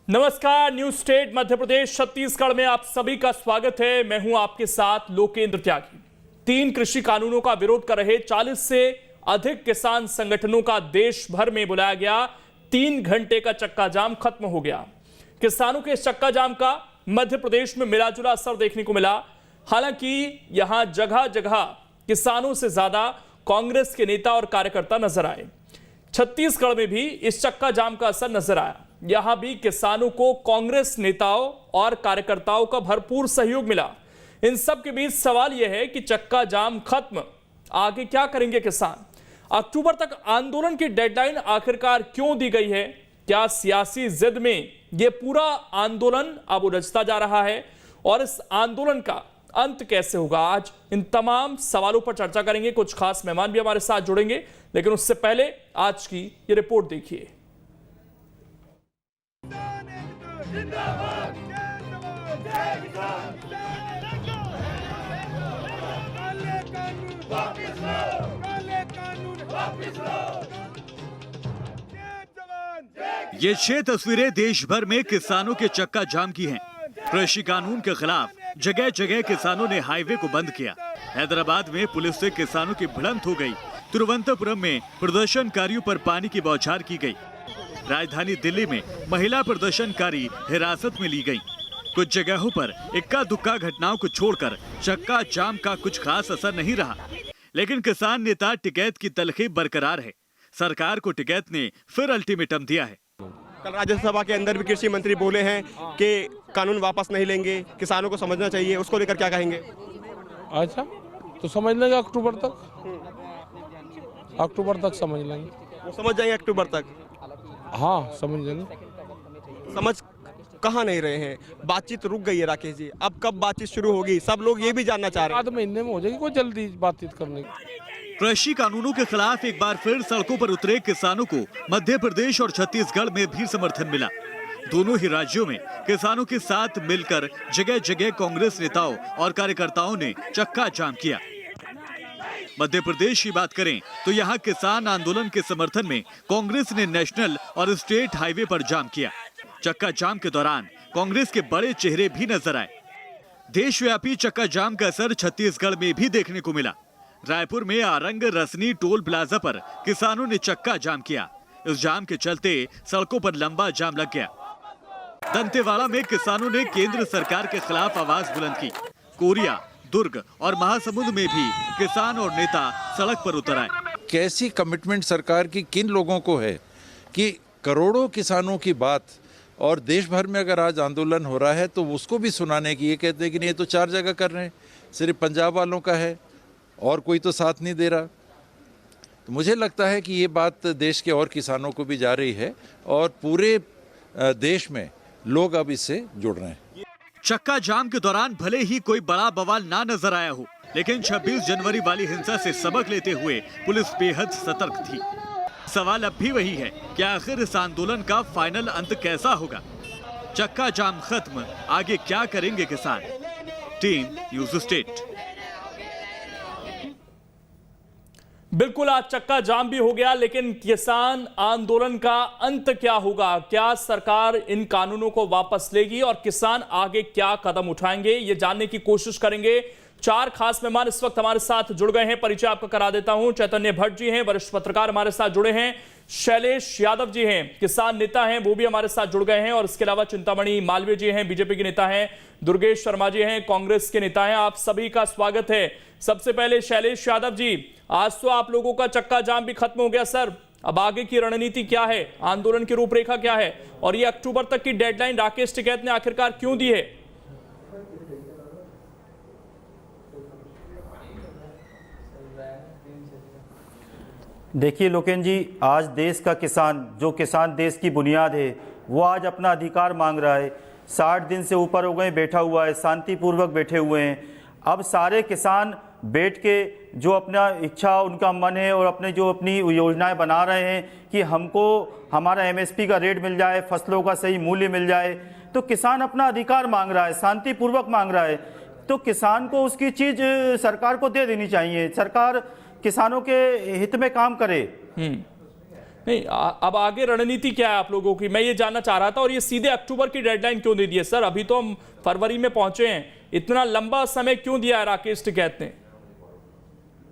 नमस्कार, news state Madhya Pradesh Chhattisgarh में आप सभी का स्वागत है। मैं हूं आपके साथ लोकेंद्र त्यागी। 3 कृषि कानूनों का विरोध कर रहे 40 से अधिक किसान संगठनों का देश भर में बुलाया गया 3 घंटे का चक्का जाम खत्म हो गया। किसानों के इस चक्का जाम का मध्य प्रदेश में मिला जुला असर देखने को मिला। हालांकि यहां जगह जगह किसानों से ज्यादा कांग्रेस के नेता और कार्यकर्ता नजर आए। छत्तीसगढ़ में भी इस चक्का जाम का असर नजर आया। यहां भी किसानों को कांग्रेस नेताओं और कार्यकर्ताओं का भरपूर सहयोग मिला। इन सब के बीच सवाल यह है कि चक्का जाम खत्म, आगे क्या करेंगे किसान? अक्टूबर तक आंदोलन की डेडलाइन आखिरकार क्यों दी गई है? क्या सियासी जिद में यह पूरा आंदोलन अब उलझता जा रहा है और इस आंदोलन का अंत कैसे होगा? आज इन तमाम सवालों पर चर्चा करेंगे। कुछ खास मेहमान भी हमारे साथ जुड़ेंगे, लेकिन उससे पहले आज की ये रिपोर्ट देखिए। ये 6 तस्वीरें देश भर में किसानों के चक्का जाम की हैं। कृषि कानून के खिलाफ जगह जगह किसानों ने हाईवे को बंद किया। हैदराबाद में पुलिस से किसानों की भिड़ंत हो गई। तिरुवनंतपुरम में प्रदर्शनकारियों पर पानी की बौछार की गई। राजधानी दिल्ली में महिला प्रदर्शनकारी हिरासत में ली गई। कुछ जगहों पर इक्का दुक्का घटनाओं को छोड़कर चक्का जाम का कुछ खास असर नहीं रहा। लेकिन किसान नेता टिकैत की तलखी बरकरार है। सरकार को टिकैत ने फिर अल्टीमेटम दिया है। कल राज्यसभा के अंदर भी कृषि मंत्री बोले हैं कि कानून वापस नहीं लेंगे, किसानों को समझना चाहिए। उसको लेकर क्या कहेंगे? अच्छा, तो समझ लेंगे अक्टूबर तक समझ लेंगे। वो समझ जाएंगे अक्टूबर तक? हाँ, समझ लेंगे। समझ कहाँ नहीं रहे हैं। बातचीत रुक गई है राकेश जी। अब कब बातचीत शुरू होगी, सब लोग ये भी जानना चाह रहे हैं। 7 महीने में हो जाएगी, कोई जल्दी बातचीत करने की। कृषि कानूनों के खिलाफ एक बार फिर सड़कों पर उतरे किसानों को मध्य प्रदेश और छत्तीसगढ़ में भी समर्थन मिला। दोनों ही राज्यों में किसानों के साथ मिलकर जगह जगह कांग्रेस नेताओं और कार्यकर्ताओं ने चक्का जाम किया। मध्य प्रदेश की बात करें तो यहाँ किसान आंदोलन के समर्थन में कांग्रेस ने नेशनल और स्टेट हाईवे पर जाम किया। चक्का जाम के दौरान कांग्रेस के बड़े चेहरे भी नजर आए। देशव्यापी चक्का जाम का असर छत्तीसगढ़ में भी देखने को मिला। रायपुर में आरंग रसनी टोल प्लाजा पर किसानों ने चक्का जाम किया। इस जाम के चलते सड़कों पर लंबा जाम लग गया। दंतेवाड़ा में किसानों ने केंद्र सरकार के खिलाफ आवाज बुलंद की। कोरिया, दुर्ग और महासमुंद में भी किसान और नेता सड़क पर उतर आए। कैसी कमिटमेंट सरकार की किन लोगों को है कि करोड़ों किसानों की बात, और देश भर में अगर आज आंदोलन हो रहा है तो उसको भी सुनाने की। ये कहते हैं कि नहीं, ये तो 4 जगह कर रहे हैं, सिर्फ पंजाब वालों का है और कोई तो साथ नहीं दे रहा। तो मुझे लगता है कि ये बात देश के और किसानों को भी जा रही है और पूरे देश में लोग अब इससे जुड़ रहे हैं। चक्का जाम के दौरान भले ही कोई बड़ा बवाल ना नजर आया हो, लेकिन 26 जनवरी वाली हिंसा से सबक लेते हुए पुलिस बेहद सतर्क थी। सवाल अब भी वही है कि आखिर इस आंदोलन का फाइनल अंत कैसा होगा? चक्का जाम खत्म, आगे क्या करेंगे किसान? Team news state. बिल्कुल, आज चक्का जाम भी हो गया, लेकिन किसान आंदोलन का अंत क्या होगा? क्या सरकार इन कानूनों को वापस लेगी और किसान आगे क्या कदम उठाएंगे, ये जानने की कोशिश करेंगे। 4 खास मेहमान इस वक्त हमारे साथ जुड़ गए हैं। परिचय आपको करा देता हूं। चैतन्य भट्ट जी हैं, वरिष्ठ पत्रकार हमारे साथ जुड़े हैं। शैलेश यादव जी हैं, किसान नेता हैं, वो भी हमारे साथ जुड़ गए हैं। और इसके अलावा चिंतामणि मालवीय जी हैं, बीजेपी के नेता हैं। दुर्गेश शर्मा जी हैं, कांग्रेस के नेता हैं। आप सभी का स्वागत है। सबसे पहले शैलेश यादव जी, आज तो आप लोगों का चक्का जाम भी खत्म हो गया सर, अब आगे की रणनीति क्या है? आंदोलन की रूपरेखा क्या है? और ये अक्टूबर तक की डेडलाइन राकेश टिकैत ने आखिरकार क्यों दी है? देखिए लोकेन जी, आज देश का किसान, जो किसान देश की बुनियाद है, वो आज अपना अधिकार मांग रहा है। 60 दिन से ऊपर हो गए बैठा हुआ है, शांतिपूर्वक बैठे हुए हैं। अब सारे किसान बैठ के जो अपना इच्छा, उनका मन है और अपनी योजनाएं बना रहे हैं कि हमको हमारा एमएसपी का रेट मिल जाए, फसलों का सही मूल्य मिल जाए। तो किसान अपना अधिकार मांग रहा है, शांतिपूर्वक मांग रहा है। तो किसान को उसकी चीज़ सरकार को दे देनी चाहिए। सरकार किसानों के हित में काम करे। नहीं, अब आगे रणनीति क्या है आप लोगों की, मैं ये जानना चाह रहा था। और ये सीधे अक्टूबर की डेडलाइन क्यों दे दी है सर? अभी तो हम फरवरी में पहुंचे हैं, इतना लंबा समय क्यों दिया है राकेश टिकैत ने?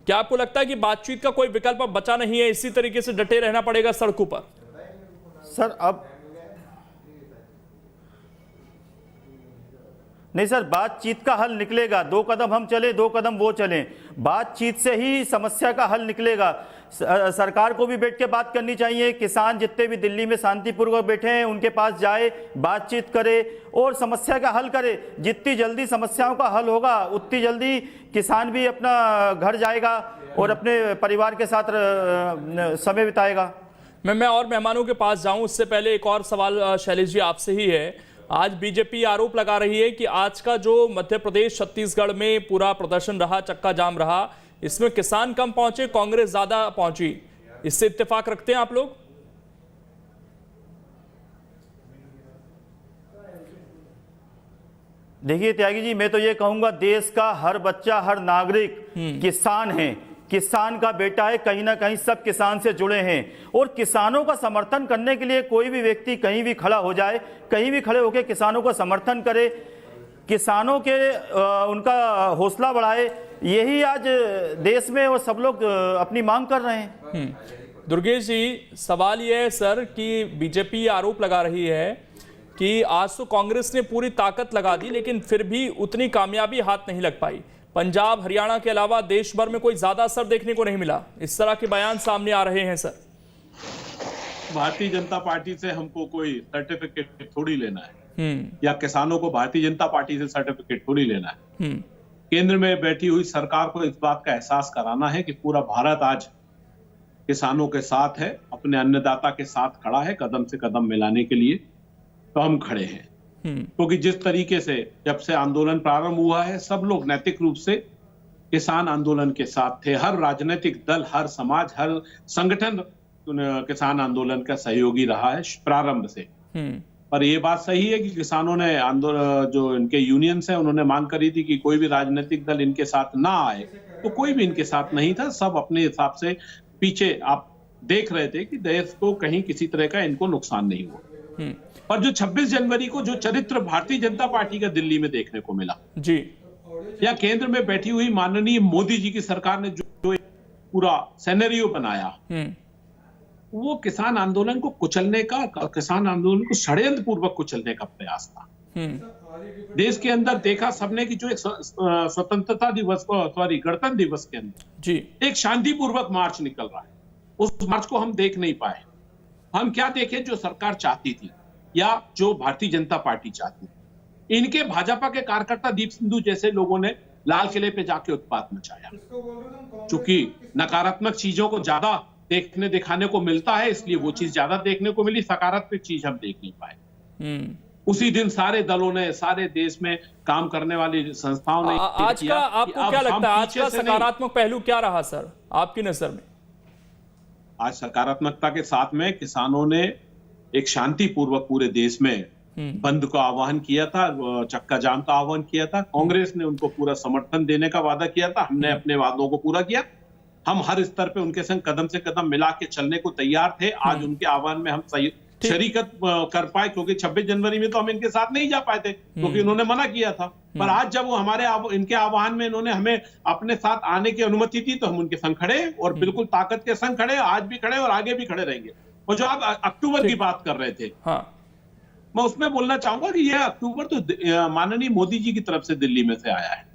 क्या आपको लगता है कि बातचीत का कोई विकल्प अब बचा नहीं है, इसी तरीके से डटे रहना पड़ेगा सड़कों पर? सर अब नहीं सर, बातचीत का हल निकलेगा। 2 कदम हम चले, 2 कदम वो चलें, बातचीत से ही समस्या का हल निकलेगा। सरकार को भी बैठ के बात करनी चाहिए, किसान जितने भी दिल्ली में शांतिपूर्वक बैठे हैं उनके पास जाए, बातचीत करे और समस्या का हल करे। जितनी जल्दी समस्याओं का हल होगा उतनी जल्दी किसान भी अपना घर जाएगा और अपने परिवार के साथ समय बिताएगा। मैं और मेहमानों के पास जाऊं उससे पहले एक और सवाल शैलेश जी आपसे ही है। आज बीजेपी आरोप लगा रही है कि आज का जो मध्य प्रदेश छत्तीसगढ़ में पूरा प्रदर्शन रहा, चक्का जाम रहा, इसमें किसान कम पहुंचे, कांग्रेस ज्यादा पहुंची। इससे इत्तेफाक रखते हैं आप लोग? देखिए त्यागी जी, मैं तो ये कहूंगा देश का हर बच्चा, हर नागरिक किसान है, किसान का बेटा है। कहीं ना कहीं सब किसान से जुड़े हैं और किसानों का समर्थन करने के लिए कोई भी व्यक्ति कहीं भी खड़ा हो जाए, कहीं भी खड़े होकर किसानों का समर्थन करे, किसानों के उनका हौसला बढ़ाए, यही आज देश में वो सब लोग अपनी मांग कर रहे हैं। दुर्गेश जी, सवाल यह है सर कि बीजेपी आरोप लगा रही है कि आज तो कांग्रेस ने पूरी ताकत लगा दी लेकिन फिर भी उतनी कामयाबी हाथ नहीं लग पाई। पंजाब, हरियाणा के अलावा देश भर में कोई ज्यादा असर देखने को नहीं मिला। इस तरह के बयान सामने आ रहे हैं सर। भारतीय जनता पार्टी से हमको कोई सर्टिफिकेट थोड़ी लेना है, या किसानों को भारतीय जनता पार्टी से सर्टिफिकेट थोड़ी लेना है। केंद्र में बैठी हुई सरकार को इस बात का एहसास कराना है कि पूरा भारत आज किसानों के साथ है, अपने अन्नदाता के साथ खड़ा है, कदम से कदम मिलाने के लिए तो हम खड़े हैं। क्योंकि जिस तरीके से जब से आंदोलन प्रारंभ हुआ है, सब लोग नैतिक रूप से किसान आंदोलन के साथ थे। हर राजनीतिक दल, हर समाज, हर संगठन किसान आंदोलन का सहयोगी रहा है प्रारंभ से। पर यह बात सही है कि किसानों ने आंदोलन, जो इनके यूनियंस है, उन्होंने मांग करी थी कि कोई भी राजनीतिक दल इनके साथ ना आए, तो कोई भी इनके साथ नहीं था। सब अपने हिसाब से पीछे आप देख रहे थे कि देश को कहीं किसी तरह का इनको नुकसान नहीं हुआ। और जो 26 जनवरी को जो चरित्र भारतीय जनता पार्टी का दिल्ली में देखने को मिला जी, या केंद्र में बैठी हुई माननीय मोदी जी की सरकार ने जो पूरा सिनेरियो बनाया, वो किसान आंदोलन को कुचलने का, किसान आंदोलन को षड्यंत्र पूर्वक कुचलने का प्रयास था। देश के अंदर देखा सबने कि जो एक स्वतंत्रता दिवस को, सॉरी, गणतंत्र दिवस के अंदर जी एक शांतिपूर्वक मार्च निकल रहा है, उस मार्च को हम देख नहीं पाए। हम क्या देखे? जो सरकार चाहती थी या जो भारतीय जनता पार्टी चाहती थी। इनके भाजपा के कार्यकर्ता दीप सिंधु जैसे लोगों ने लाल किले पे जाके उत्पात मचाया। चूंकि नकारात्मक चीजों को ज्यादा देखने दिखाने को मिलता है, इसलिए वो चीज ज्यादा देखने को मिली, सकारात्मक चीज हम देख नहीं पाए। उसी दिन सारे दलों ने, सारे देश में काम करने वाली संस्थाओं ने आज का आपको क्या लगता है, आज का सकारात्मक पहलू क्या रहा सर आपकी नजर में? आज सकारात्मकता के साथ में किसानों ने एक शांतिपूर्वक पूरे देश में बंद का आह्वान किया था, चक्का जाम का आह्वान किया था। कांग्रेस ने उनको पूरा समर्थन देने का वादा किया था, हमने अपने वादों को पूरा किया। हम हर स्तर पे उनके संग कदम से कदम मिला के चलने को तैयार थे। आज उनके आह्वान में हम शरीकत कर पाए, क्योंकि 26 जनवरी में तो हम इनके साथ नहीं जा पाए थे क्योंकि उन्होंने मना किया था। पर आज जब वो इनके आह्वान में इन्होंने हमें अपने साथ आने की अनुमति दी, तो हम उनके संग खड़े और बिल्कुल ताकत के संग खड़े, आज भी खड़े और आगे भी खड़े रहेंगे। और जो आप अक्टूबर की बात कर रहे थे, मैं उसमें बोलना चाहूंगा कि यह अक्टूबर तो माननीय मोदी जी की तरफ से दिल्ली में से आया है।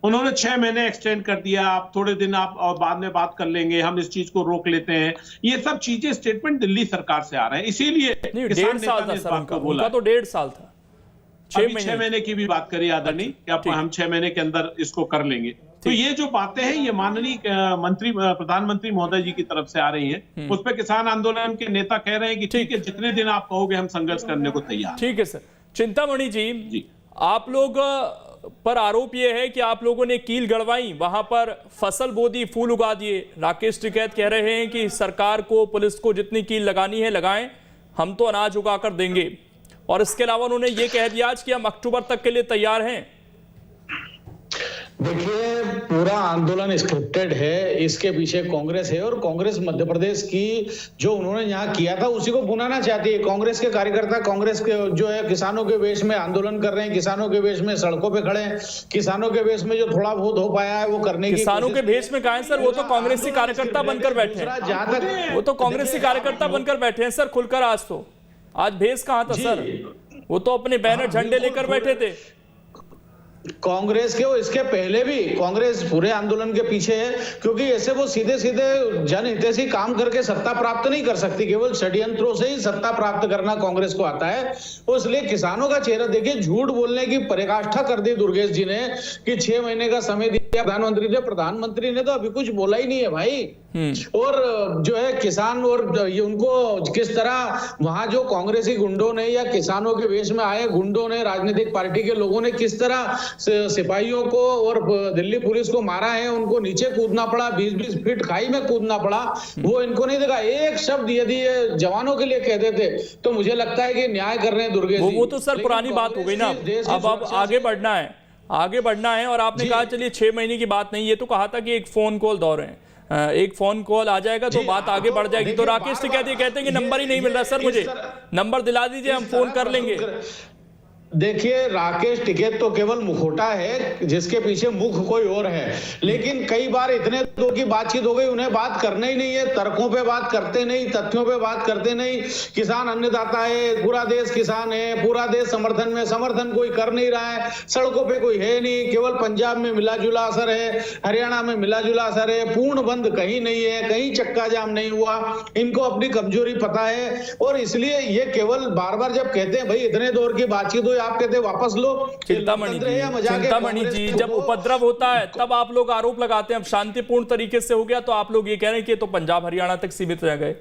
उन्होंने 6 महीने एक्सटेंड कर दिया, आप थोड़े दिन आप और बाद में बात कर लेंगे, हम इस चीज को रोक लेते हैं। ये सब चीजें, स्टेटमेंट दिल्ली सरकार से आ रहे हैं। इसीलिए 1.5 साल था सर उनका तो 1.5 साल था। 6 महीने की भी बात करिए आदरणीय, कि हम 6 महीने के अंदर इसको कर लेंगे। तो ये जो बातें हैं, ये माननीय प्रधानमंत्री महोदय जी की तरफ से आ रही हैं। उस पर किसान आंदोलन के नेता कह रहे हैं कि ठीक है, जितने दिन आप कहोगे हम संघर्ष करने को तैयार। ठीक है सर। चिंतामणि जी, आप लोग पर आरोप यह है कि आप लोगों ने कील गड़वाई, वहां पर फसल बो दी, फूल उगा दिए। राकेश टिकैत कह रहे हैं कि सरकार को, पुलिस को जितनी कील लगानी है लगाएं, हम तो अनाज उगा कर देंगे। और इसके अलावा उन्होंने ये कह दिया आज कि हम अक्टूबर तक के लिए तैयार हैं। देखिए, पूरा आंदोलन स्क्रिप्टेड है, इसके पीछे कांग्रेस है और कांग्रेस मध्य प्रदेश की जो उन्होंने यहाँ किया था उसी को भुनाना चाहती है। कांग्रेस के कार्यकर्ता कांग्रेस के जो है किसानों के वेश में आंदोलन कर रहे हैं, किसानों के वेश में सड़कों पे खड़े हैं, किसानों के वेश में जो थोड़ा बहुत हो पाया है वो करने की किसानों के भेष में कहा है सर, वो तो कांग्रेसी कार्यकर्ता बनकर बैठे हैं, जहां तक वो तो कांग्रेसी कार्यकर्ता बनकर बैठे हैं सर खुलकर। आज भेष कहाँ था सर, वो तो अपने बैनर झंडे लेकर बैठे थे। कांग्रेस के, वो इसके पहले भी कांग्रेस पूरे आंदोलन के पीछे है, क्योंकि ऐसे वो सीधे सीधे जनहितैषी काम करके सत्ता प्राप्त नहीं कर सकती, केवल षड्यंत्रों से ही सत्ता प्राप्त करना कांग्रेस को आता है। और इसलिए किसानों का चेहरा देखिए, झूठ बोलने की पराकाष्ठा कर दी दुर्गेश जी ने कि 6 महीने का समय दिया प्रधानमंत्री ने तो अभी कुछ बोला ही नहीं है भाई। और जो है किसान और ये उनको किस तरह वहां जो कांग्रेसी गुंडों ने या किसानों के वेश में आए गुंडों ने, राजनीतिक पार्टी के लोगों ने किस तरह सिपाहियों को और दिल्ली पुलिस को मारा है, उनको नीचे कूदना पड़ा, 20-20 फीट खाई में कूदना पड़ा, वो इनको नहीं देखा। एक शब्द यदि ये जवानों के लिए कहते थे तो मुझे लगता है कि न्याय कर रहे हैं दुर्गेश जी। वो तो सर पुरानी बात हो गई ना, अब आगे बढ़ना है। और आपने कहा चलिए 6 महीने की बात नहीं, ये तो कहा था कि एक फोन कॉल दौर है, एक फोन कॉल आ जाएगा तो बात आगे बढ़ जाएगी। तो राकेश टिकैत ये कहते हैं कि नंबर ही नहीं मिल रहा सर, मुझे नंबर दिला दीजिए, हम फोन कर लेंगे। देखिए, राकेश टिकैत तो केवल मुखौटा है जिसके पीछे मुख कोई और है, लेकिन कई बार इतने दो की बातचीत हो गई, उन्हें बात करना ही नहीं है, तर्कों पे बात करते नहीं, तथ्यों पे बात करते नहीं। किसान अन्नदाता है, पूरा देश किसान है, पूरा देश समर्थन में, समर्थन कोई कर नहीं रहा है, सड़कों पे कोई है नहीं, केवल पंजाब में मिला जुला असर है, हरियाणा में मिला जुला असर है, पूर्ण बंद कहीं नहीं है, कहीं चक्का जाम नहीं हुआ। इनको अपनी कमजोरी पता है और इसलिए ये केवल बार बार जब कहते हैं भाई इतने दौर की बातचीत हुई, आप कहते वापस लो। चिंतामणि जी, जब उपद्रव होता है तब आप लोग आरोप लगाते हैं, अब शांतिपूर्ण तरीके से हो गया तो आप लोग ये कह रहे हैं कि तो पंजाब हरियाणा तक सीमित रह गए।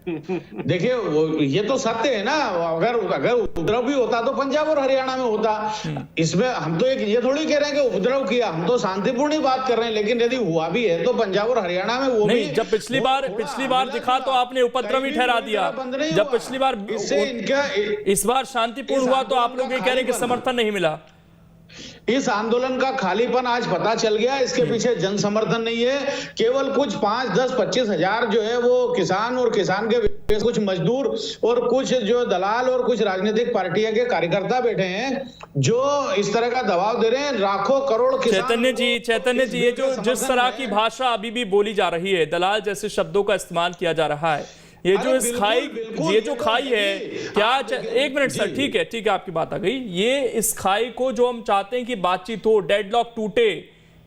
देखिए, ये तो सत्य है ना, अगर उपद्रव भी होता तो पंजाब और हरियाणा में होता। इसमें हम तो ये थोड़ी कह रहे हैं कि उपद्रव किया, हम तो शांतिपूर्ण ही बात कर रहे हैं, लेकिन यदि हुआ भी है तो पंजाब और हरियाणा में वो नहीं, भी जब पिछली बार दिखा तो आपने उपद्रव ही ठहरा दिया, जब पिछली बार इस बार शांतिपूर्ण हुआ तो आप लोग ये कह रहे हैं कि समर्थन नहीं मिला। इस आंदोलन का खालीपन आज पता चल गया, इसके पीछे जन समर्थन नहीं है, केवल कुछ 5, 10, 25 हजार जो है वो किसान और किसान के कुछ मजदूर और कुछ जो दलाल और कुछ राजनीतिक पार्टियों के कार्यकर्ता बैठे हैं जो इस तरह का दबाव दे रहे हैं। लाखों करोड़ चैतन्य जी, ये जो जिस तरह की भाषा अभी भी बोली जा रही है, दलाल जैसे शब्दों का इस्तेमाल किया जा रहा है, ये जो इस खाई है, क्या एक मिनट सर, ठीक है आपकी बात आ गई। ये इस खाई को जो हम चाहते हैं कि बातचीत हो, डेडलॉक टूटे,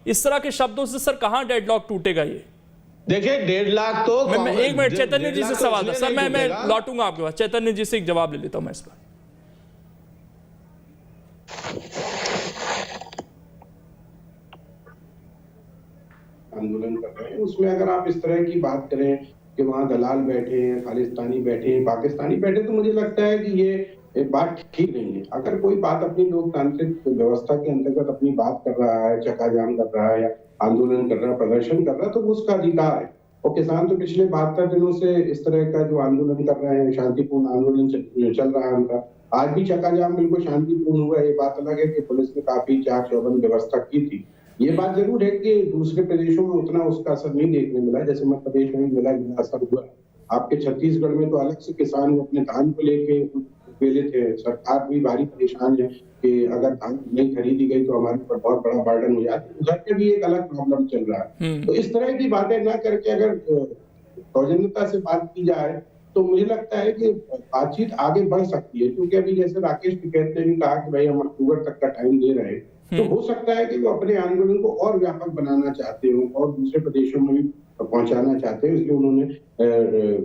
इस तरह के शब्दों से सर कहां डेडलॉक टूटेगा? ये देखिए 1.5 लाख तो मैं एक मिनट चैतन्य जी से सवाल था सर, मैं लौटूंगा आपके पास। चैतन्य जी से एक जवाब ले लेता हूं मैं इस पर। आंदोलन कर रहे हैं उसमें अगर आप इस तरह की बात करें कि वहाँ दलाल बैठे हैं, खालिस्तानी बैठे हैं, पाकिस्तानी बैठे, तो मुझे लगता है कि ये बात ठीक नहीं है। अगर कोई बात अपनी लोकतांत्रिक व्यवस्था के अंतर्गत अपनी बात कर रहा है, चक्का जाम कर रहा है या आंदोलन कर रहा है, प्रदर्शन कर रहा है, तो उसका अधिकार है। और किसान तो पिछले 72 दिनों से इस तरह का जो आंदोलन कर रहे हैं, शांतिपूर्ण आंदोलन चल रहा है उनका। आज भी चक्का जाम बिल्कुल शांतिपूर्ण हुआ। ये बात अलग है कि पुलिस ने काफी चाक चौबंद व्यवस्था की थी। ये बात जरूर है कि दूसरे प्रदेशों में उतना उसका असर नहीं देखने मिला जैसे मध्य प्रदेश में मिला असर हुआ। आपके छत्तीसगढ़ में तो अलग से किसान अपने धान को लेके वेले थे। सरकार भी भारी परेशान है कि अगर धान नहीं खरीदी गई तो हमारे ऊपर बहुत बड़ा बर्डन हो जाता है। उधर पे भी एक अलग प्रॉब्लम चल रहा है। तो इस तरह की बातें ना करके अगर सौजन्यता से बात की जाए तो मुझे लगता है कि बातचीत आगे बढ़ सकती है। क्योंकि अभी जैसे राकेश टिकैत ने भी कहा कि भाई हम अक्टूबर तक का टाइम दे रहे हैं, तो हो सकता है कि वो अपने आंदोलन को और व्यापक बनाना चाहते हो और दूसरे प्रदेशों में भी पहुंचाना चाहते हैं। इसलिए उन्होंने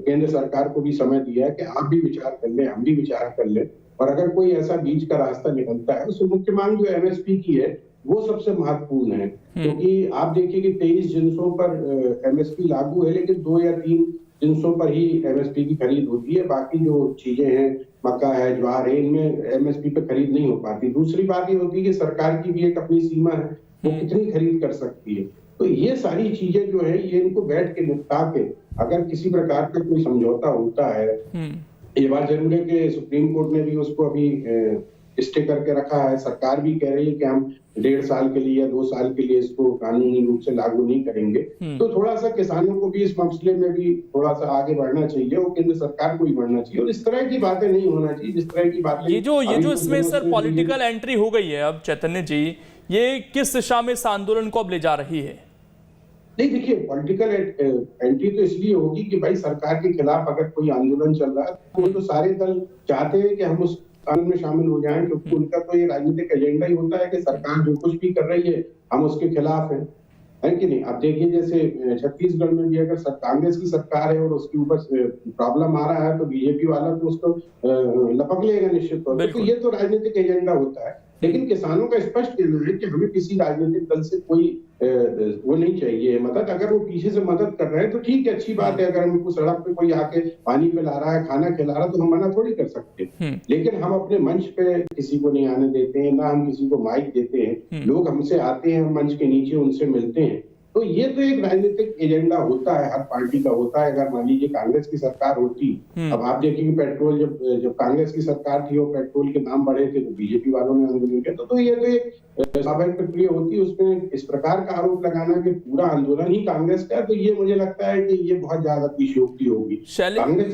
केंद्र सरकार को भी समय दिया है कि आप भी विचार कर लें, हम भी विचार कर लें। और अगर कोई ऐसा बीच का रास्ता निकलता है, तो मुख्य मांग जो एमएसपी की है वो सबसे महत्वपूर्ण है। क्योंकि आप देखिए कि 23 जिन्सों पर एमएसपी लागू है, लेकिन 2 या 3 जिन्सों पर ही एमएसपी की खरीद होती है। बाकी जो चीजें हैं, मक्का है, ज्वार है, इनमें एमएसपी पे खरीद नहीं हो पाती। दूसरी बात ये होती है कि सरकार की भी एक अपनी सीमा है, वो कितनी खरीद कर सकती है। तो ये सारी चीजें जो है ये इनको बैठ के निपटा के अगर किसी प्रकार का कोई समझौता होता है, ये बात जरूर है कि सुप्रीम कोर्ट ने भी उसको अभी स्टे करके रखा है। सरकार भी कह रही है कि हम 1.5 साल के लिए या 2 साल के लिए इसको कानूनी रूप से लागू नहीं करेंगे। तो थोड़ा सा किसानों को भी इस मसले में भी थोड़ा सा आगे बढ़ना चाहिए और केंद्र सरकार को भी बढ़ना चाहिए, और इस तरह की बातें नहीं होना चाहिए जिस तरह की बातें ये जो इसमें सर पॉलिटिकल एंट्री हो गई है अब चैतन्य जी, ये किस दिशा में इस आंदोलन को अब ले जा रही है? नहीं, देखिए, पॉलिटिकल एंट्री तो इसलिए होगी कि भाई सरकार के खिलाफ अगर कोई आंदोलन चल रहा है तो सारे दल चाहते हैं कि हम उस आंदोलन में शामिल हो जाएं, क्योंकि उनका तो ये राजनीतिक एजेंडा ही होता है कि सरकार जो कुछ भी कर रही है हम उसके खिलाफ है कि नहीं। अब देखिए, जैसे छत्तीसगढ़ में भी अगर कांग्रेस की सरकार है और उसके ऊपर प्रॉब्लम आ रहा है तो बीजेपी वाला तो उसको लपक लेगा निश्चित तौर पर। तो ये तो राजनीतिक एजेंडा होता है, लेकिन किसानों का स्पष्ट कहना है कि हमें किसी राजनीतिक दल से कोई वो नहीं चाहिए मदद। अगर वो पीछे से मदद कर रहे हैं तो ठीक है, अच्छी बात है। अगर हमको सड़क पे कोई आके पानी पिला रहा है, खाना खिला रहा है, तो हम मना थोड़ी कर सकते। लेकिन हम अपने मंच पे किसी को नहीं आने देते हैं, ना हम किसी को माइक देते हैं। लोग हमसे आते हैं, हम मंच के नीचे उनसे मिलते हैं। तो ये तो एक राजनीतिक एजेंडा होता है, हर पार्टी का होता है। अगर मान लीजिए कांग्रेस की सरकार होती, अब आप देखिए पेट्रोल जब कांग्रेस की सरकार थी और पेट्रोल के दाम बढ़े थे तो बीजेपी वालों ने आंदोलन किया। तो ये तो एक स्वाभाविक प्रक्रिया होती है। उसमें इस प्रकार का आरोप लगाना कि पूरा आंदोलन ही कांग्रेस का है, तो ये मुझे लगता है कि ये बहुत ज्यादा अतिशयोक्ति होगी।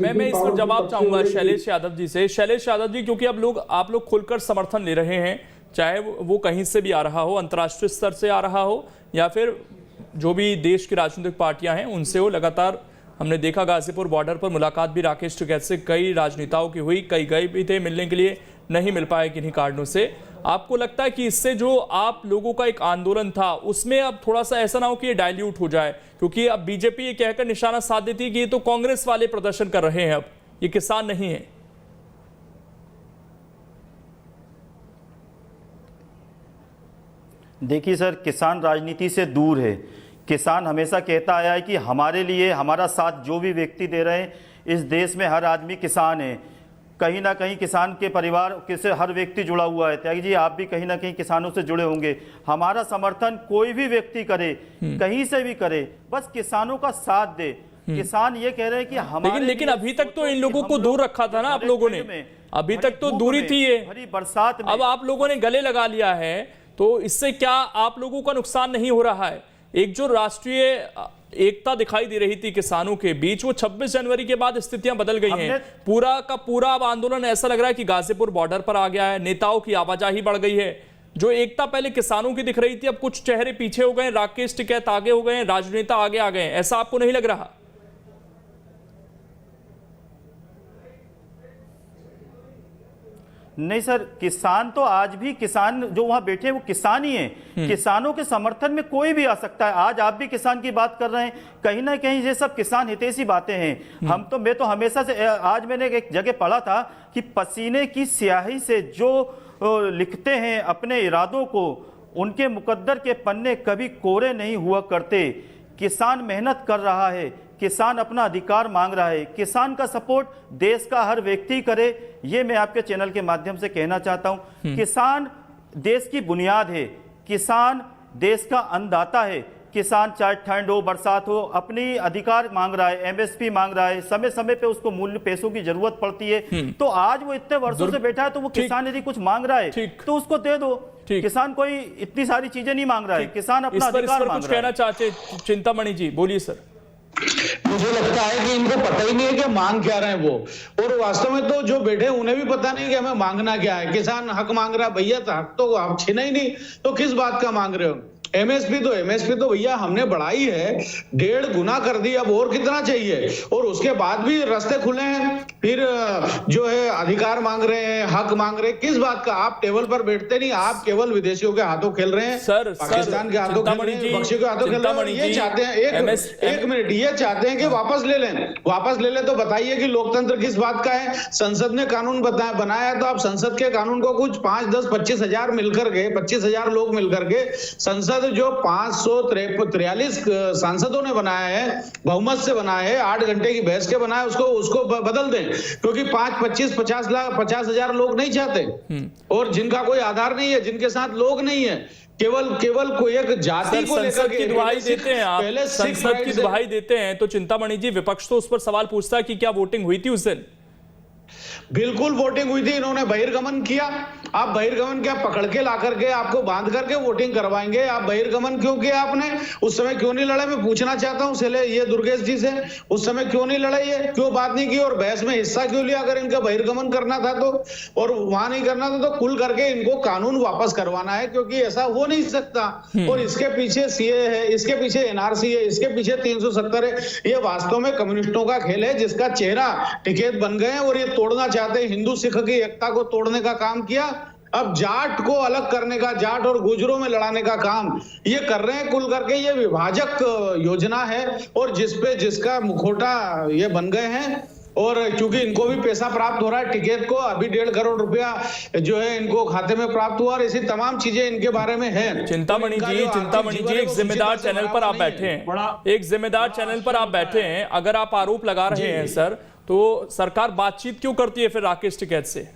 मैं इस पर जवाब चाहूंगा शैलेश यादव जी से। शैलेश यादव जी, क्योंकि अब आप लोग खुलकर समर्थन ले रहे हैं, चाहे वो कहीं से भी आ रहा हो, अंतर्राष्ट्रीय स्तर से आ रहा हो या फिर जो भी देश की राजनीतिक पार्टियां हैं उनसे हो। लगातार हमने देखा गाजीपुर बॉर्डर पर मुलाकात भी राकेश टिकैत से कई राजनेताओं की हुई, कई गए भी थे मिलने के लिए, नहीं मिल पाए किन्हीं कारणों से। आपको लगता है कि इससे जो आप लोगों का एक आंदोलन था उसमें अब थोड़ा सा ऐसा ना हो कि ये डाइल्यूट हो जाए? क्योंकि अब बीजेपी ये कहकर निशाना साध देती है कि ये तो कांग्रेस वाले प्रदर्शन कर रहे हैं, अब ये किसान नहीं है। देखिए सर, किसान राजनीति से दूर है। किसान हमेशा कहता आया है कि हमारे लिए हमारा साथ जो भी व्यक्ति दे रहे हैं, इस देश में हर आदमी किसान है। कहीं ना कहीं किसान के परिवार से हर व्यक्ति जुड़ा हुआ है। त्यागी जी, आप भी कहीं ना कहीं किसानों से जुड़े होंगे। हमारा समर्थन कोई भी व्यक्ति करे, कहीं से भी करे, बस किसानों का साथ दे। किसान ये कह रहे हैं कि हमारे लेकिन अभी तक तो इन लोगों को दूर रखा था ना आप लोगों ने, अभी तक तो दूरी थी ये, भरी बरसात में अब आप लोगों ने गले लगा लिया है, तो इससे क्या आप लोगों का नुकसान नहीं हो रहा है? एक जो राष्ट्रीय एकता दिखाई दे रही थी किसानों के बीच, वो 26 जनवरी के बाद स्थितियां बदल गई हैं। पूरा का पूरा अब आंदोलन ऐसा लग रहा है कि गाजीपुर बॉर्डर पर आ गया है, नेताओं की आवाजाही बढ़ गई है। जो एकता पहले किसानों की दिख रही थी, अब कुछ चेहरे पीछे हो गए, राकेश टिकैत आगे हो गए, राजनेता आगे आ गए, ऐसा आपको नहीं लग रहा? नहीं सर, किसान तो आज भी, किसान जो वहां बैठे हैं वो किसान ही हैं। किसानों के समर्थन में कोई भी आ सकता है। आज आप भी किसान की बात कर रहे हैं, कहीं ना कहीं ये सब किसान हितैषी बातें हैं। मैं तो हमेशा से, आज मैंने एक जगह पढ़ा था कि पसीने की स्याही से जो लिखते हैं अपने इरादों को, उनके मुकद्दर के पन्ने कभी कोरे नहीं हुआ करते। किसान मेहनत कर रहा है, किसान अपना अधिकार मांग रहा है। किसान का सपोर्ट देश का हर व्यक्ति करे, ये मैं आपके चैनल के माध्यम से कहना चाहता हूं। किसान देश की बुनियाद है, किसान देश का अन्नदाता है। किसान चाहे ठंड हो बरसात हो, अपनी अधिकार मांग रहा है, एमएसपी मांग रहा है, समय समय पे उसको मूल्य पैसों की जरूरत पड़ती है। तो आज वो इतने वर्षों से बैठा है, तो वो किसान यदि कुछ मांग रहा है तो उसको दे दो। किसान कोई इतनी सारी चीजें नहीं मांग रहा है, किसान अपना अधिकार मांग रहा है। कहना चाहते चिंतामणि जी, बोलिए सर। मुझे लगता है कि इनको पता ही नहीं है कि मांग क्या रहे हैं वो, और वास्तव में तो जो बैठे उन्हें भी पता नहीं कि हमें मांगना क्या है। किसान हक मांग रहा है, भैया तो हक तो आप छीना ही नहीं, तो किस बात का मांग रहे हो? एमएसपी तो भैया हमने बढ़ाई है, 1.5 गुना कर दी, अब और कितना चाहिए? और उसके बाद भी रास्ते खुले हैं, फिर जो है अधिकार मांग रहे हैं, हक मांग रहे हैं। किस बात का? आप टेबल पर बैठते नहीं, आप केवल विदेशियों के हाथों खेल रहे हैं, पाकिस्तान के हाथों खेल रहे हैं, पक्षियों के हाथों खेल रहे हैं। ये चाहते हैं, एक मिनट, ये चाहते हैं कि वापस ले लें। तो बताइए कि लोकतंत्र किस बात का है? संसद ने कानून बनाया, तो आप संसद के कानून को कुछ 5, 10, 25 हजार मिलकर के, 25 हजार लोग मिलकर के संसद जो 543 सांसदों ने बनाया है, बहुमत से बनाया है, 8 घंटे की बहस के बनाया, उसको बदल दें, क्योंकि 5, 25, 50 हजार लोग नहीं चाहते, और जिनका कोई आधार नहीं है, जिनके साथ लोग नहीं है, केवल कोई एक जाति को लेकर के दुहाई देते हैं आप, पहले संसद की दुहाई देते हैं, तो चिंतामणि जी विपक्ष तो उस पर सवाल पूछता है कि क्या वोटिंग हुई थी उस दिन? बिल्कुल वोटिंग हुई थी, इन्होंने बहिर्गमन किया। आप बहिर्गमन क्या पकड़ के ला करके आपको बांध करके वोटिंग करवाएंगे? आप बहिर्गमन क्यों किया आपने? उस समय क्यों नहीं लड़े? मैं पूछना चाहता हूँ ये दुर्गेश जी से, उस समय क्यों नहीं लड़े? ये क्यों बात नहीं की और बहस में हिस्सा क्यों लिया? अगर इनका बहिर्गमन करना था तो, और वहां नहीं करना था तो कुल करके इनको कानून वापस करवाना है, क्योंकि ऐसा हो नहीं सकता। और इसके पीछे सीए है, इसके पीछे एनआरसी है, इसके पीछे 370 है। ये वास्तव में कम्युनिस्टों का खेल है, जिसका चेहरा टिकैत बन गए और ये तोड़ना चाहते हैं। हिंदू सिख की एकता को तोड़ने का काम किया, अब जाट को अलग करने का, जाट और गुजरों में लड़ाने का काम ये कर रहे हैं। कुल करके ये विभाजक योजना है और जिसका मुखौटा ये बन गए हैं। और क्योंकि इनको भी पैसा प्राप्त हो रहा है, टिकैत को अभी 1.5 करोड़ रुपया जो है इनको खाते में प्राप्त हुआ और ऐसी तमाम चीजें इनके बारे में है। चिंतामणि जी, एक जिम्मेदार चैनल पर आप बैठे हैं, एक जिम्मेदार चैनल पर आप बैठे हैं, अगर आप आरोप लगा रहे हैं सर, तो सरकार बातचीत क्यों करती है फिर राकेश टिकैत से?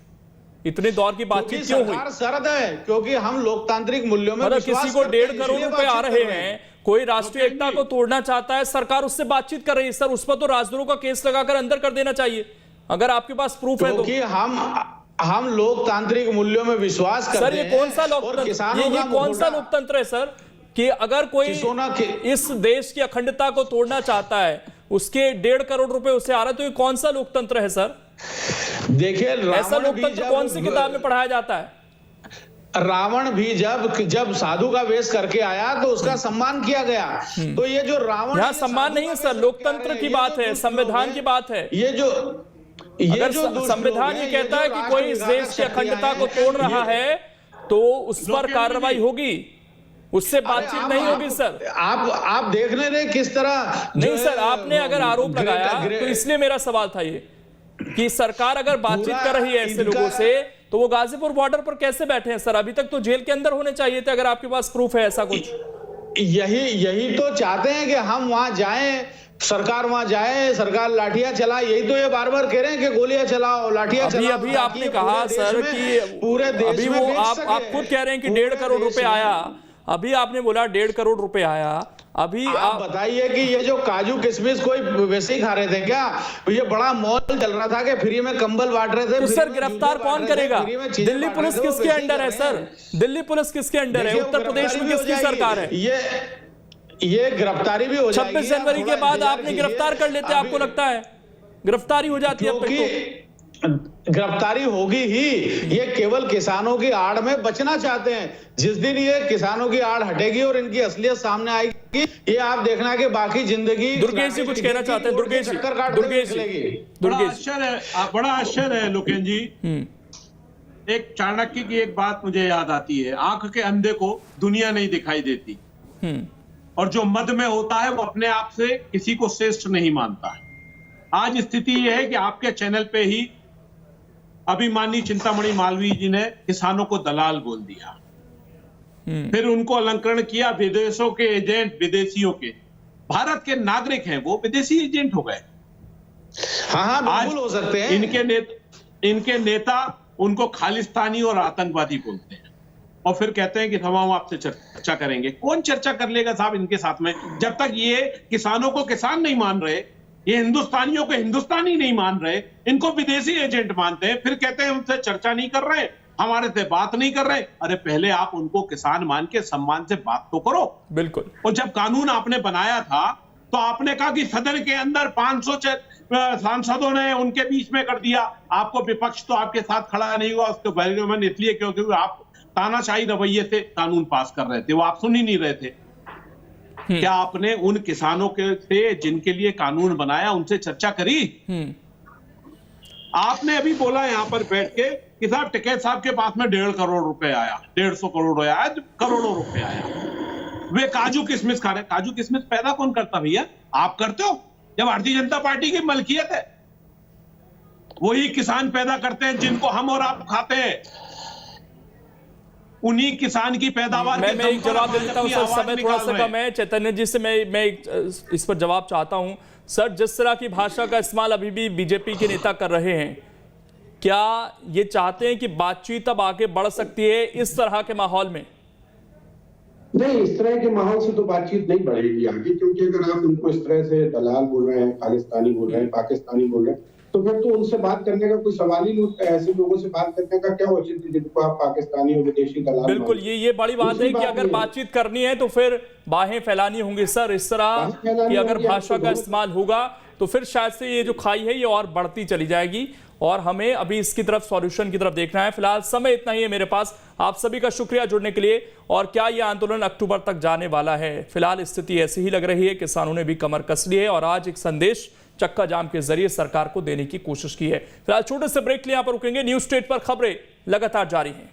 इतने दौर की बातचीत क्यों हुई? सरद है, क्योंकि हम लोकतांत्रिक मूल्यों में किसी को 1.5 करोड़ रुपए आ रहे हैं, कोई राष्ट्रीय एकता को तोड़ना चाहता है, सरकार उससे बातचीत कर रही है। सर, उस पर तो राजद्रोह का केस लगाकर अंदर कर देना चाहिए, अगर आपके पास प्रूफ है तो। क्योंकि हम लोकतांत्रिक मूल्यों में विश्वास करते हैं। सर, ये कौन सा लोकतंत्र, ये कौन सा लोकतंत्र है सर, कि अगर कोई इस देश की अखंडता को तोड़ना चाहता है, उसके 1.5 करोड़ रुपए उसे आ रहा है, तो ये कौन सा लोकतंत्र है सर? देखिए, ऐसा लोकतंत्र कौन सी किताब में पढ़ाया जाता है? रावण भी जब साधु का वेश करके आया तो उसका सम्मान किया गया। तो ये जो रावण, यहाँ सम्मान नहीं है सर, लोकतंत्र की बात है, संविधान की बात है। अगर संविधान ये कहता है कि कोई इस देश की अखंडता को तोड़ रहा है तो उस पर कार्रवाई होगी, उससे बातचीत नहीं होगी सर। आप देखने रहे किस तरह नहीं सर, आपने अगर आरोप लगाया तो इसलिए मेरा सवाल था ये कि सरकार अगर बातचीत कर रही है ऐसे लोगों से, तो वो गाजीपुर बॉर्डर पर कैसे बैठे हैं सर? अभी तक तो जेल के अंदर होने चाहिए थे, अगर आपके पास प्रूफ है ऐसा कुछ। यही तो चाहते हैं कि हम वहां जाएं, सरकार वहां जाए, सरकार लाठियां चलाए। यही तो ये बार बार कह रहे हैं कि गोलियां चलाओ, लाठियां चलाओ। अभी आपने कहा सर कि पूरे देश अभी वो आप खुद कह रहे हैं कि 1.5 करोड़ रुपए आया, अभी आपने बोला 1.5 करोड़ रुपए आया। अभी आप बताइए कि ये जो काजू किशमिश कोई वैसे ही खा रहे थे क्या? ये बड़ा मॉल चल रहा था कि फ्री में कंबल बांट रहे थे। तो सर, गिरफ्तार कौन करेगा? दिल्ली पुलिस किसके अंडर है सर? दिल्ली पुलिस किसके अंडर है? उत्तर प्रदेश में किसकी सरकार है? ये गिरफ्तारी भी हो जाएगी। 26 जनवरी के बाद आपने गिरफ्तार कर लेते, आपको लगता है गिरफ्तारी हो जाती है? अब तक तो गिरफ्तारी होगी ही। ये केवल किसानों की आड़ में बचना चाहते हैं। जिस दिन ये किसानों की आड़ हटेगी और इनकी असलियत सामने आएगी, ये आप देखना कि बाकी जिंदगी। दुर्गेश जी कुछ कहना चाहते हैं? दुर्गेश जी, बड़ा आश्चर्य है लोकेन जी। एक चाणक्य की एक बात मुझे याद आती है, आंख के अंधे को दुनिया नहीं दिखाई देती, और जो मद में होता है वो अपने आप से किसी को श्रेष्ठ नहीं मानता है। आज स्थिति यह है कि आपके चैनल पे ही अभिमानी चिंतामणि मालवीय जी ने किसानों को दलाल बोल दिया, फिर उनको अलंकरण किया विदेशों के एजेंट, विदेशियों के। भारत के नागरिक हैं वो, विदेशी एजेंट हो गए। हाँ, बिल्कुल हो सकते हैं। इनके नेता उनको खालिस्तानी और आतंकवादी बोलते हैं, और फिर कहते हैं कि हम आपसे चर्चा करेंगे। कौन चर्चा कर लेगा साहब इनके साथ में, जब तक ये किसानों को किसान नहीं मान रहे, ये हिंदुस्तानियों को हिंदुस्तानी नहीं मान रहे, इनको विदेशी एजेंट मानते हैं, फिर कहते हैं हमसे चर्चा नहीं कर रहे, हमारे से बात नहीं कर रहे। अरे पहले आप उनको किसान मान के सम्मान से बात तो करो। बिल्कुल। और जब कानून आपने बनाया था तो आपने कहा कि सदन के अंदर 500 सांसदों ने उनके बीच में कर दिया। आपको विपक्ष तो आपके साथ खड़ा नहीं हुआ, उसके बहिर्गमन इसलिए क्योंकि आप तानाशाही रवैये से कानून पास कर रहे थे, वो आप सुन ही नहीं रहे थे। क्या आपने उन किसानों के से जिनके लिए कानून बनाया उनसे चर्चा करी? आपने अभी बोला यहाँ पर बैठ के कि साहब टिकैत साहब के पास में 1.5 करोड़ रुपए आया, 150 करोड़ आया, करोड़ों रुपए आया। वे काजू किशमिश खा रहे। काजू किशमिश पैदा कौन करता भैया? आप करते हो। जब भारतीय जनता पार्टी की मलकियत है, वही किसान पैदा करते हैं जिनको हम और आप खाते हैं। उन्हीं किसान की पैदावार। मैं एक जवाब दे देता हूं सर, समय थोड़ा सा कम है। चैतन्य जी से मैं इस पर जवाब चाहता हूं सर। जिस तरह की भाषा का इस्तेमाल अभी भी बीजेपी के नेता कर रहे हैं, क्या ये चाहते हैं कि बातचीत अब आगे बढ़ सकती है इस तरह के माहौल में? नहीं, इस तरह के माहौल से तो बातचीत नहीं बढ़ेगी आगे, क्योंकि अगर आप उनको इस तरह से दलाल बोल रहे हैं, खालिस्तानी बोल रहे हैं, पाकिस्तानी बोल रहे हैं, तो फिर तो उनसे बात करने का कोई सवाल ही नहीं उठता। ऐसे लोगों से बात करने का क्या औचित्य जिनको आप पाकिस्तानी और विदेशी दलाल बिल्कुल, मानते हैं। ये बड़ी बात है कि अगर बातचीत करनी है तो फिर बाहें फैलानी होंगी सर, इस तरह कि अगर भाषा का इस्तेमाल होगा तो फिर शायद से ये जो खाई है ये और बढ़ती चली जाएगी और हमें अभी इसकी तरफ सॉल्यूशन की तरफ देखना है। फिलहाल समय इतना ही है मेरे पास। आप सभी का शुक्रिया जुड़ने के लिए। और क्या ये आंदोलन अक्टूबर तक जाने वाला है? फिलहाल स्थिति ऐसी ही लग रही है, किसानों ने भी कमर कस ली है और आज एक संदेश चक्का जाम के जरिए सरकार को देने की कोशिश की है। फिलहाल छोटे से ब्रेक के लिए यहां पर रुकेंगे। न्यूज स्टेट पर खबरें लगातार जारी हैं।